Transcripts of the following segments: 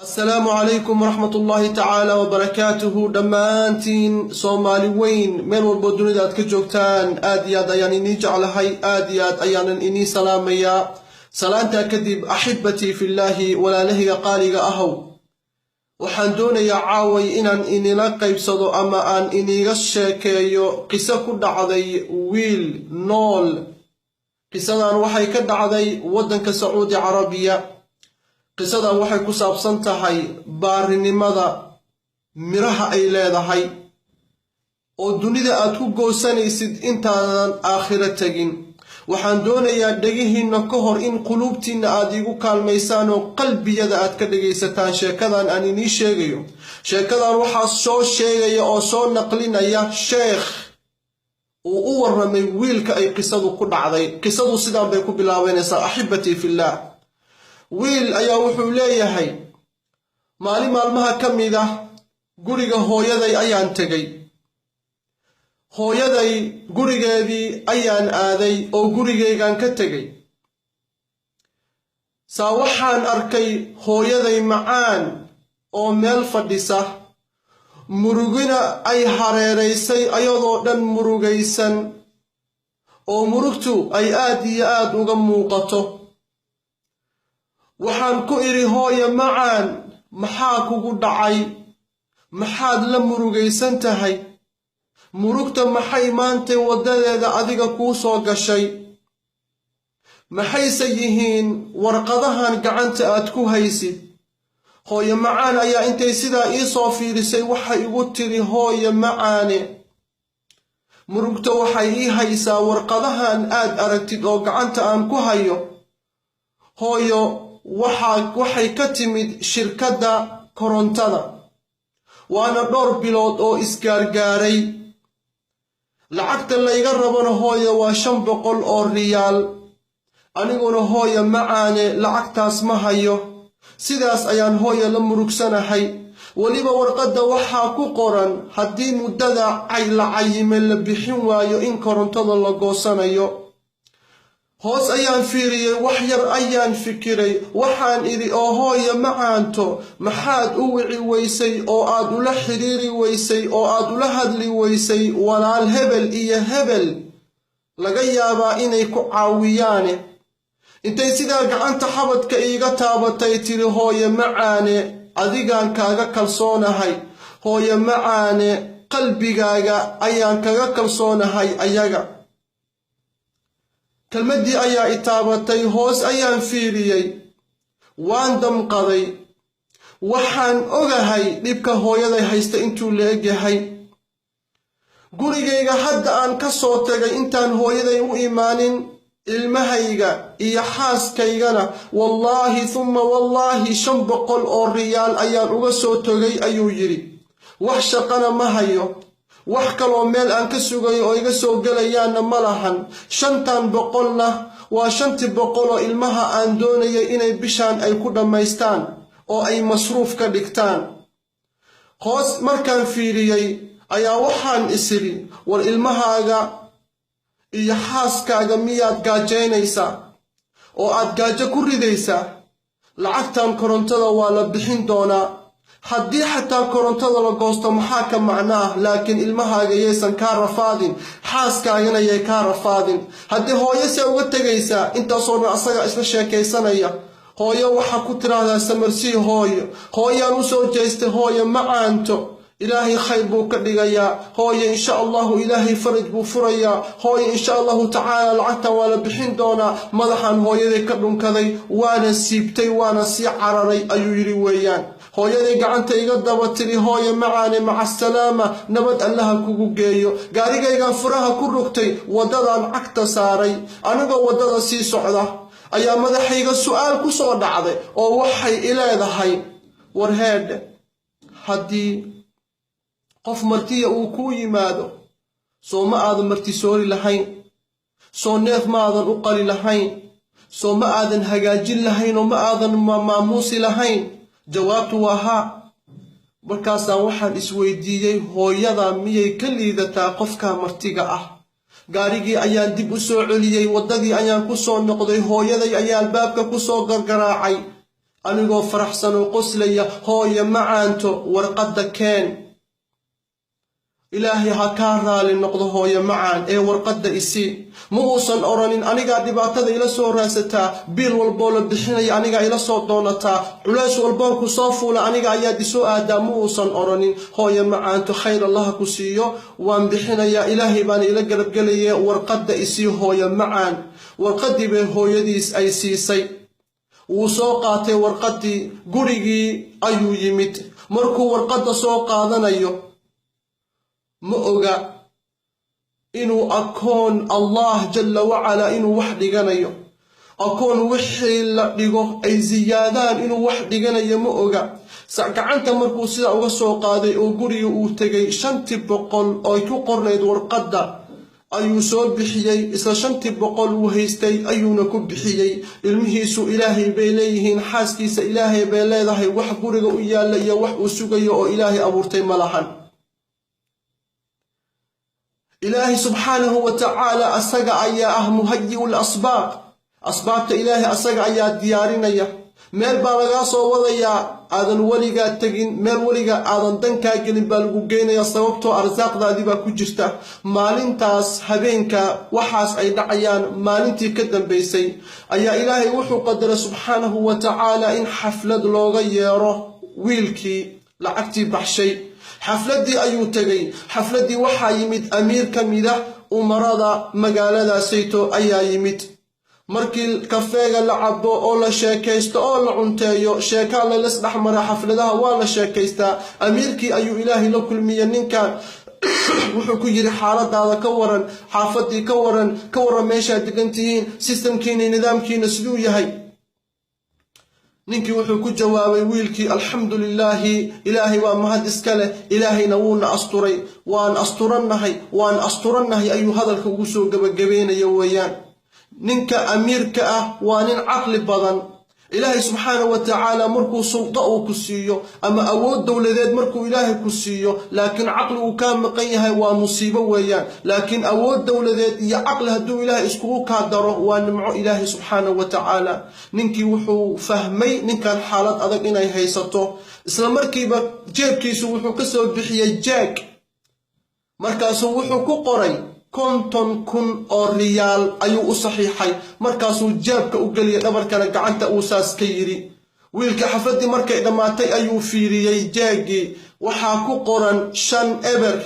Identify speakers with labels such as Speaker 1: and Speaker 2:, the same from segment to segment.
Speaker 1: السلام عليكم ورحمة الله تعالى وبركاته دمانتين صومالي وين من والبدون ذات كجوكتان آديات أيان إني جعلهاي آديات أيان إني سلامية سلامتا كذب أحبتي في الله ولا لهي قالي أهو وحندون يا عاوي إني لقيب صدو أما أن إني غشاكيو قصة كد عضي ويل نول قصة أن وحي كد عضي ودن كسعودي عربية قصدا waxay ku saabsan tahay baarinimada miraha ay leedahay oo dunida aad ku goosanaysid intaadan aakhira tagin waxaan doonayaa dhagihiina ka hor in qulubtiina aad igu kaalmaysaan oo qalbiyada aad ka dhageysataan sheekadan aan inii sheegayo sheekadan waxaa soo sheegaya oo soo naqlinaya sheekh oo u warramay wiilka ay qisadu ku dhacday qisadu sidaan bay ku bilaabanaysaa axibati fillah wiil ayaa wuxuu leeyahay maalin maalmaha ka mid ah guriga hooyaday ayaan tegay hooyaday gurigeedii ayaan aaday oo gurigeygaan ka tegay saa waxaan arkay hooyaday macaan oo meel fadhisa murugina ay hareeraysay ayadoo dhan murugaysan oo murugtu ay aad iyo aad uga muuqato waxaan ku iri hooyo macaan maxaa kugu dhacay maxaad la murugaysan tahay murugta maxay maantay wadadeeda adiga kuu soo gashay maxayse yihiin warqadahan gacanta aad ku haysid hooyo macaan ayaa intay sidaa ii soo fiirisay waxay igu tiri hooyo macaane murugta waxay ii haysaa warqadahan aad aragtid oo gacanta aan ku hayo hooyo waxay ka timid shirkadda korontada waana dhowr bilood oo isgaargaaray lacagta layga rabana hooyo waa 500 oo riyaal aniguna hooyo macaane lacagtaas ma hayo sidaas ayaan hooyo la murugsanahay waliba warqadda waxaa ku qoran haddii muddada la cayime la bixin waayo in korontada la goosanayo hoos ayaan fiiriyay wax yar ayaan fikiray waxaan iri oo hooyo macaanto maxaad u wici weysay oo aad ula xiriiri weysay oo aad ula hadli weysay walaal hebel iyo hebel laga yaabaa inay ku caawiyaane intay sidaa gacanta xabadka iiga taabatay tiri hooyo macaane adigaan kaaga kalsoonahay hooyo macaane qalbigaaga ayaan kaga kalsoonahay ayaga kelmadii ayaa itaabatay hoos ayaan fiiriyay waan damqaday waxaan ogahay dhibka hooyaday haysta intuu la egyahay gurigayga hadda aan ka soo tagay intaan hooyaday u imaanin ilmahayga iyo xaaskaygana wallaahi thumma wallaahi 500 oo riyaal ayaan uga soo tagay ayuu yiri wax shaqana ma hayo wax kaloo meel aan ka sugayo oo iga soo galayaana ma lahan 500na waa 500 oo ilmaha aan doonayay inay bishaan ay ku dhammaystaan oo ay masruuf ka dhigtaan hoos markaan fiiriyay ayaa waxaan isiri war ilmahaaga iyo xaaskaaga miyaad gaajaynaysaa oo aad gaajo ku ridaysaa lacagtan korontada waa la bixin doonaa haddii xataa korontada la goosto maxaa ka macnaa laakiin ilmahaaga yeysan kaa rafaadin xaaskaagana yay kaa rafaadin haddii hooyo se uga tegaysaa intaasoo dhan asaga isla sheekaysanaya hooyo waxaa ku tiraahdaa samarsii hooyaan u soo jeestay hooyo macaanto ilaahay khayr buu ka dhigayaa hooyo insha allahu ilaahay faraj buu furayaa hooyo insha allahu tacaala lacagtan waa la bixin doonaa madaxan hooyaday ka dhunkaday waana siibtay waana sii cararay ayuu yidhi weeyaan hooyaday gacanta iga daba tiri hooyo macaane maca salaama nabad allaha kugu geeyo gaarigaygaan furaha ku rugtay waddadaan cagta saaray anigoo waddada sii socda ayaa madaxayga su'aal ku soo dhacday oo waxay ileedahay war heedhe haddii qof martiya uu kuu yimaado soo ma aadan martisoori lahayn soo neef ma aadan u qali lahayn soo ma aadan hagaajin lahayn oo ma aadan maamuusi lahayn jawaabtu waa haa markaasaan waxaan isweydiiyey hooyada miyay ka liidataa qofka martiga ah gaarigii ayaan dib u soo celiyey waddadii ayaan ku soo noqday hooyaday ayaa albaabka ku soo gargaraacay anigoo faraxsan oo qoslaya hooyo macaanto warqadda keen ilaahay ha kaa raali noqdo hooyo macaan ee warqadda isii ma uusan oranin anigaa dhibaatada ila soo raasataa biil walboo la bixinaya anigaa ila soo doonataa culays walboo ku soo fuula aniga ayaad isoo aadaa ma uusan oranin hooyo macaanto khayr allaha ku siiyo waan bixinayaa ilaahay baan ila garabgelaya warqadda isii hooyo macaan warqaddii bay hooyadiis ay siisay wuu soo qaatay warqaddii gurigii ayuu yimid markuu warqadda soo qaadanayo ma oga inuu akoon Allah jalla wacala inuu wax dhiganayo akoon wixii la dhigo ay ziyaadaan inuu wax dhiganayo ma oga gacanta markuu sida uga soo qaaday oo guriga uu tagay 500 oo ku qornayd warqadda ayuu soo bixiyay isla 500 uu haystay ayuuna ku bixiyay ilmihiisu ilaahay bay leeyihiin xaaskiisa ilaahay bay leedahay wax guriga u yaala iyo wax uu sugayo oo ilaahay abuurtay malahan إلهي سبحانه وتعالى أسجع يا مهيئ الأسباب أسباب إلهي أسجع يا ديارنا يا مال بالغاص وضيا أذن وليجا تجين مال وليجا أذن تنكا جنب بالجوجين يا صوبته أرزاق ذا بكوجسته مالين تاس هبينك وحاس أي دعيان مالين تكدم بيسي أي إلهي وحو قدر سبحانه وتعالى إن حفلة لغيره ويلكي لعكتي بحشي حفلتي أيو تغي حفلتي وحا يمد أمير كميدة ومرادا مقالة سيتو أيا يمد مركي الكافيغا لعبو أولا شاكيستا أولا عنتايو شاكالا لسدح مرا حفلتها والا شاكيستا أميركي أيو إلهي لو كل ميانين كان وحكو يري حالات هذا كورن حافتي كورن ميشا دقنتين سيستم كيني نظام كيني سلو يهي نينكي وحو كجوابي ويلكي الحمد لله إلهي ومهد إسكاله إلهي نوون أسطري وان أسطرنهي أيو هذا الكوسو قبقبين يويان نينكا أميركا وان عقل بضن إلهي سبحانه وتعالى مركو سلطة كسيو أما أود دولة مركو إلهي كسيو لكن عقله كان مقيها ومصيبة ويان لكن أود دولة يا عقل هدو إلهي اسكوه كادره ونمع إلهي سبحانه وتعالى ننكي وحو فهمي ننكا الحالات أذك إناي هيساتو إسلام مركيبا جيب كيسو وحو كسو بحيا جاك مركاسو وحو كقري كونتون كن أو ريال أيو صحيحي مركاسو جابك وقلي دبركنا قعنتا أوساس كيري ويلك حفلتي مركا إذا ماتي أيو فيري جاقي وحاكو قرن شان إبر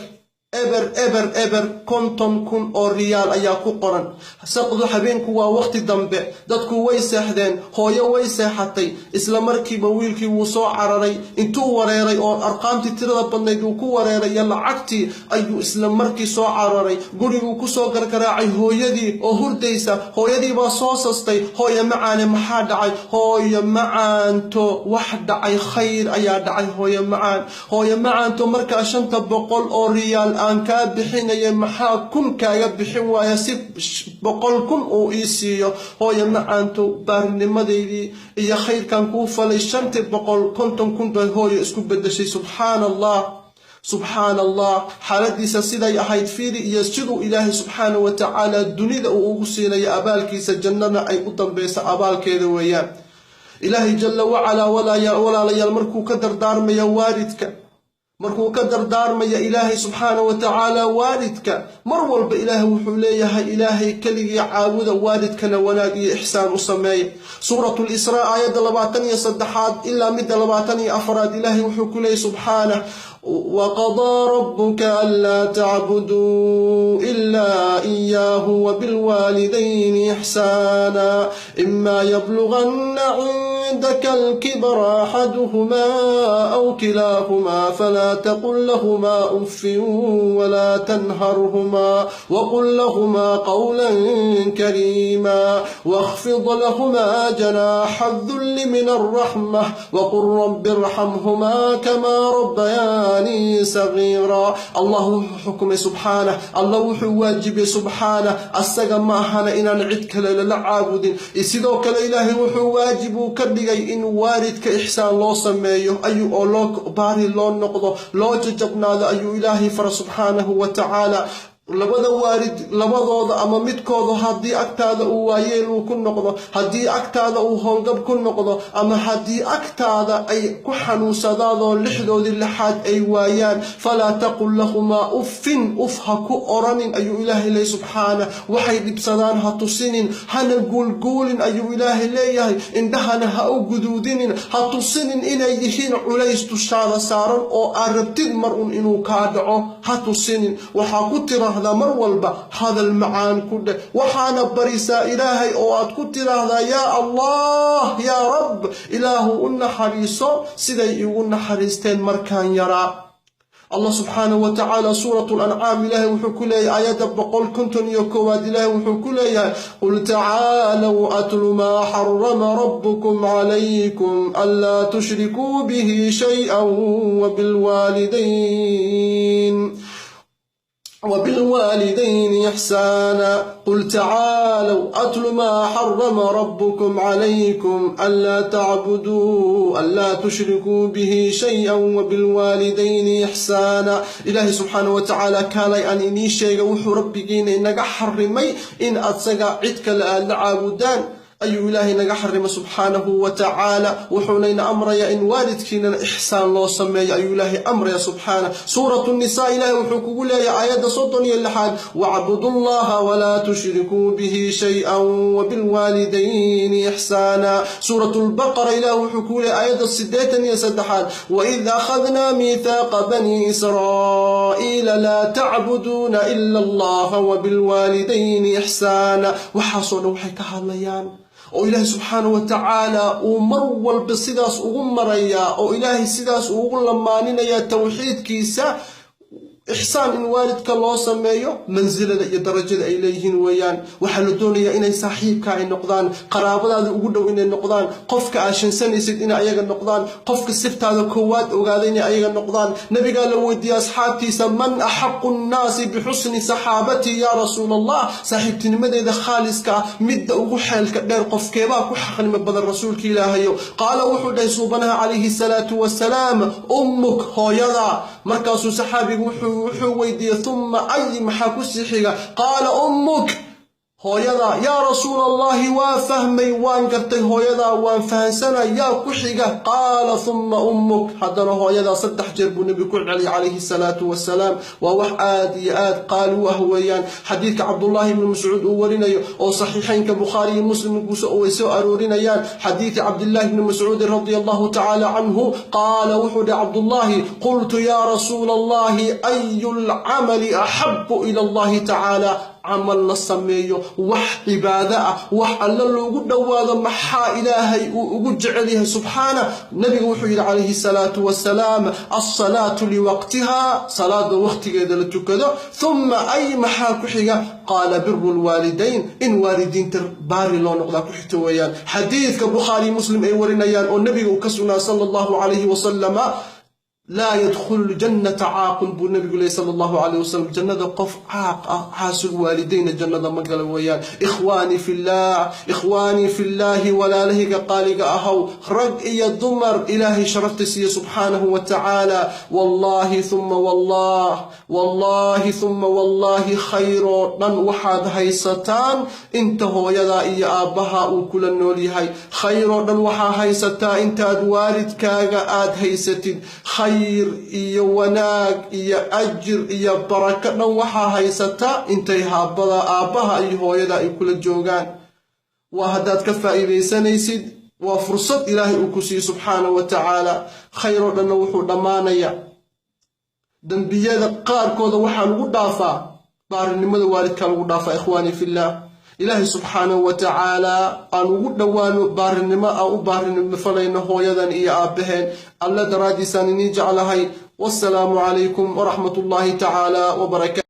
Speaker 1: كونتون كن أو ريال أياكو قرن سقضو حبينكو ووقت دنبع دادكو ويساحدين هويا ويساحتي إسلا مركي ويلكي وصو عراري انتو وريري أو أرقامتي ترغب بنديكو وريري يلا عكتي أيو إسلا مركي صو عراري قوليو كسو قرقراعي هويا دي أو هرديسا هويا دي باصوصستي هويا معاني محادعي هويا معانتو وحدعي خير أيا دعي هويا معانتو مركا شنطة بقول أو ريال aan ka bixinay maxaa kun kaaga bixin waaya si 100 kun oo isiyo hooyo macaanto baarnimadeedii iyo khayrkan ku falay 550 kun bay hooyo isku bedeshay subhanallah xaaladiisa siday ahayd fiiri iyo sidoo ilaahay subhanahu wa ta'ala dunida uu ugu siinay abaalkiisa jannada ay u dambaysa abaalkeeda weeyaan ilaahay jalla wa ala wala layal markuu ka dardaarmayo waalidka markuu ka dardaarmaya ilaahay subhanahu wa ta'ala waalidka mar walba ilaahay wuxuu leeyahay ilaahay kaliya caabuda waalidkana wanaag iyo ihsaan u sameey suuratul israa aayada 23 ila mid 24 ilaahay wuxuu ku leeyahay subhanahu وقضى ربك ألا تعبدوا إلا إياه وبالوالدين إحسانا إما يبلغن عندك الكبر أحدهما أو كلاهما فلا تقل لهما أف ولا تنهرهما وقل لهما قولا كريما واخفض لهما جناح الذل من الرحمة وقل رب ارحمهما كما ربياني صغيرا الله حكم سبحانه الله واجب سبحانه السجن ما هنا إن نعدك للعابد يسيدوك الإله واجب كدغي إن واردك إحسان لو سميه أي أولوك باري لو نقضه لو ججبنا أي إلهي فر سبحانه وتعالى labada waalid labadooda ama midkooda haddii agtaada uu waayeel uu ku noqdo, haddii agtaada uu howlgab ku noqdo, ama haddii agtaada ay ku xanuunsadaadoo lixdoodii lixaad ay waayaan, falaa taqul lahumaa uffin, uf ha ku oranin ayuu ilaahay leeyahay subxaana. waxay dhibsadaan ha tusinin, hana guulguulin ayuu ilaahay leeyahay, indhahana ha u guduudinin, ha tusinin inay yihiin culays dushaada saaran oo aad rabtid mar un inuu kaa dhaco, ha tusinin. waxaa ku tiraahdaa mar walba hadal macaan ku dheh, waxaana barisaa ilaahay oo aad ku tiraahdaa yaa allah yaa rab, ilaahu u naxariiso siday igu naxariisteen markaan yaraa. الله سبحانه وتعالى سورة الأنعام إلهي وحكولي آيات بقول كنتم يكواد إلهي وحكولي قل تعالوا أتل ما حرم ربكم عليكم ألا تشركوا به شيئا وبالوالدين إحسانا. قل تعالوا أتل ما حرم ربكم عليكم ألا تشركوا به شيئا وبالوالدين إحسانا. إلهي سبحانه وتعالى كان أن إني شيء وحو ربكين إنك حرمي إن أتسقى عدك لعابدان أي إلهي نجحرم سبحانه وتعالى وحنين أمر يا إن والدكين إحسان الله سمي أي إلهي أمر يا سبحانه. سورة النساء إلهي وحكوا يا آيات صوتني اللحاد واعبدوا الله ولا تشركوا به شيئا وبالوالدين إحسانا. سورة البقرة إلهي وحكوا يا آيات السداتني يا سدحان وإذ أخذنا ميثاق بني إسرائيل لا تعبدون إلا الله وبالوالدين إحسانا. وحصل وحكها الليان oo ilaahay subxaanahu wa tacaala uu mar walba sidaas ugu marayaa oo ilaahay sidaas ugu lamaaninaya tawxiidkiisa إحسان إن والدك الله سميه منزلة درجة إليهن ويان وحلدوني إن صاحبك إن نقدان قرابة هذا وجوده إن النقدان قفك عشان سنة سيد إن أيها النقدان قفك السبت هذا كواد وقاعدين أيها النقدان نبي قال ودي أصحابتي سمن أحق الناس بحسن صحابتي يا رسول الله صاحبتي مدى إذا خالصك مد وحالك دير قفك باك وحقن مبذل الرسول كإلهي قال وحد يصوبنا عليه الصلاة والسلام أمك هو يضع مركز صحابي وحويدي ثم أي محاكوسي حيقا قال أمك هويدا يا رسول الله وفهمي وانقرتي هويدا وانفهنسنا يا كحيقا قال ثم أمك حتى هويدا صدح جرب النبي كل عليه الصلاة والسلام ووح آديات قالوا وهويان حديث عبد الله بن مسعود أولين أو صحيحين كبخاري مسلم ويسوء أرورين حديث عبد الله بن مسعود رضي الله تعالى عنه قال وحد عبد الله قلت يا رسول الله أي العمل أحب إلى الله تعالى عمل نسميه وح عبادة وح الله وجود وهذا محا إلهي وجود عليه سبحانه نبي وحي عليه الصلاة والسلام الصلاة لوقتها صلاة وقت كذا ثم أي محا كحية قال بر الوالدين إن والدين تباري لون نقطة كحتويان حديث كبخاري مسلم أي ورنيان والنبي وكسنا صلى الله عليه وسلم لا يدخل الجنة عاق بالنبي صلى الله عليه وسلم جنة قف عاق عاس الوالدين جنة مقل ويان إخواني في الله ولا لهك قالق أهو رق إيا الضمر إلهي شرفت سي سبحانه وتعالى والله ثم والله خير من وحد هيستان انتهو يدا إيا آبها وكل النولي هاي خير من وحا هيستا انت أدوارد كاغا آد هيستين خير إيا وناق إيا أجر إيا بركة نوحا هيستا انتيها بلا آبها إيهو يدا كل الجوغان وهدات كفا إلي سنيسد وفرصة إلهي أكسي سبحانه وتعالى خير لنوحو دمانيا دنبيا قار كودا وحا الغدافة بار النمد والد كان الغدافة إخواني في الله إلهي سبحانه وتعالى أن ودوان بار النما أو بار النمفلين هو يدا إيا آبهن الله درادي سانيني جعلهاي والسلام عليكم ورحمة الله تعالى وبركاته.